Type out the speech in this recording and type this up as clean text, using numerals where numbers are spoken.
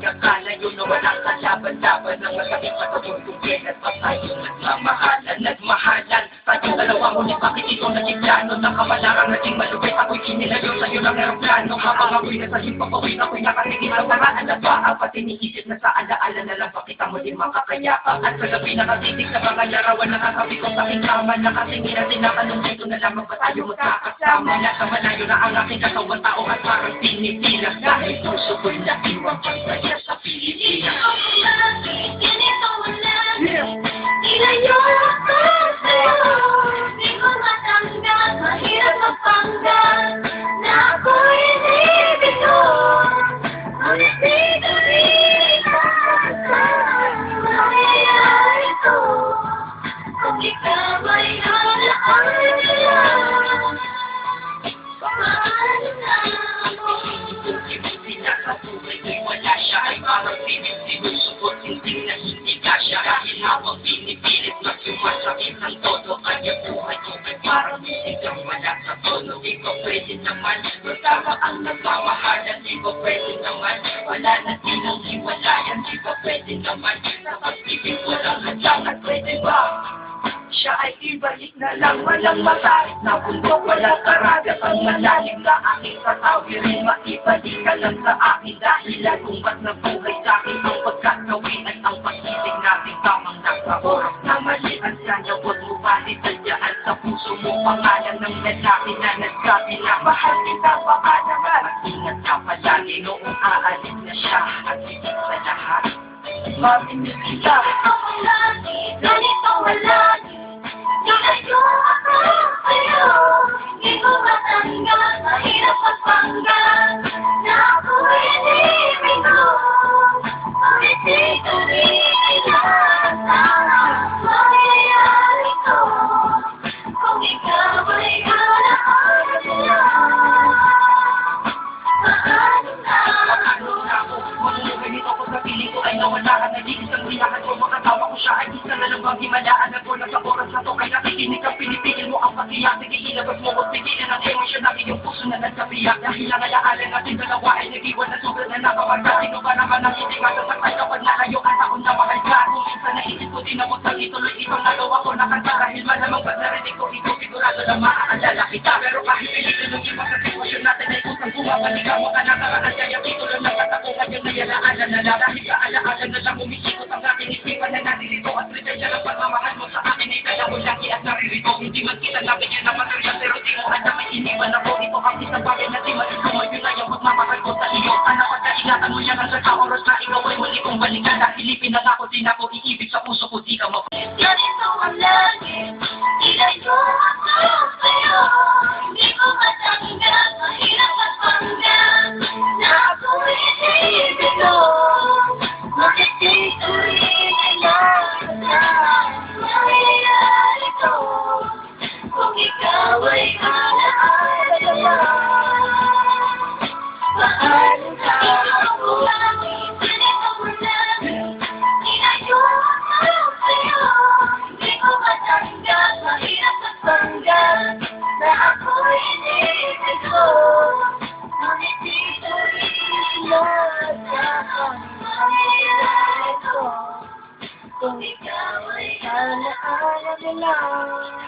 akala nyo na walang kalaban-laban ng masakit sa kabuntukin at patayong nagmamahalan, nagmahalan. Tayong dalawa, ngunit bakit ito naging plano? Nakabalarang naging malupit, ako'y kinilayo sa'yo ng aeroplano. Habang ako'y nasa himpapawin, ako'y nakatingin sa paraan na ba? At iniisip na sa alaala na lang pakita mo din makakayapa. At sa gabi nakatitig sa mga larawan, nakakabi kong aking kama. Nakatingin at tinatanong dito na lamang ba tayo magkakasama? Nasa malayo na ang aking katawang tao at parang pinipila. Dahil puso ko'y naiwang pagsaya sa Pilipinas. Ganito mo lang, ilayo ako sa'yo. Di ko matanggap, mahirap magpanggap na ako'y inibig ko. Ngunit dito rin sa mangyayari ko. Kung ikaw ay alaala, paano na ako? Pinakabuhay ko'y wala siya, ay parang pinipinusubot, hindi na hindi ka siya. Dahil habang pinipilit na sumasakit ang todo, kanya buhay ko ay parang isigang wala sa tono. Di ko pwede naman, kasama ang nagmamahalan. Di ko pwede naman, wala na tinang hiwalayan. Di ko pwede naman, sa pag-ibig walang hadlangan. Pwede ba? Siya ay ibalik na lang, walang matarik na bundok, walang karagat ang malalim na aking katawirin. Maibalik ka lang sa akin dahilan kung ba't nabuhay sa akin ang pagkakawin ay ang pag-ibig natin tamang nasa oras na mali. Ang sana huwag mo balitalyaan sa puso mo pangalan ng lalaki na nagsabi na mahal kita baka naman. Mag-ingat ka palagi noong aalis na siya at higit sa lahat maminig kita. Ganito malagi, ilayo ako sa'yo. Di ko matanggap, mahirap magpanggap na ako'y inibig ko. Ngunit dito rin sa mangyayari ko. Kung ikaw ay alaala, paano na ako? Ganito ko sa piling ko ay nawala ka. Nagiging ang hinahan ko, makatawa ko siya ay isa na lang bang himalaan. Ako na sa oras na to kay nakikinig ang pinipigil mo ang pag-iyak. Sige ilabas mo at pigilan ang emosyon ng iyong puso na nagkabiyak. Dahil ang alaalan natin dalawa ay nag-iwan na sobrang na nakamarga. Sino ba naman ang hindi masasakay kapag nalayo at ako na mahal ka? Kung minsan naisip ko din ako sa ituloy itong nagawa ko na kanta. Dahil malamang pag narinig ko ito sigurado na maaalala kita. Pero kahit pinigil ng iba sa sitwasyon natin ay kusang bumabalikan mo ka na karaan. Kaya titulo ng katakuhan yung nayalaala na lang. Dahil sa alaala na lang umisikot ang aking isipan na naririto. At presensya ng pagmamahal mo sa akin ay kaya ko lagi at naririto. Hindi man kita nabigyan ng material pero di mo alam may iniwan ako. Ito ang isang bagay na di matutuloy. Yun na yung pagmamahal ko sa iyo. Anak at kaingatan mo yan hanggang sa oras na ikaw ay muli kong balikan. Dahil ipinangako din ako iibig sa puso ko di ka mabulit. Ganito ang lagi, ilayo ako sa'yo. Hindi ko matanggap, mahirap magpanggap na ako'y inibig ko. Ngunit dito rin sa mangyayari ko. Kung ikaw ay alaala, paano na ako? Ganito mo lang, ilayo ako sa'yo. Hindi ko matanggap, mahirap magpanggap na ako'y inibig ko. Ngunit dito rin sa mangyayari ko. Kung ikaw ay alaala mo lang.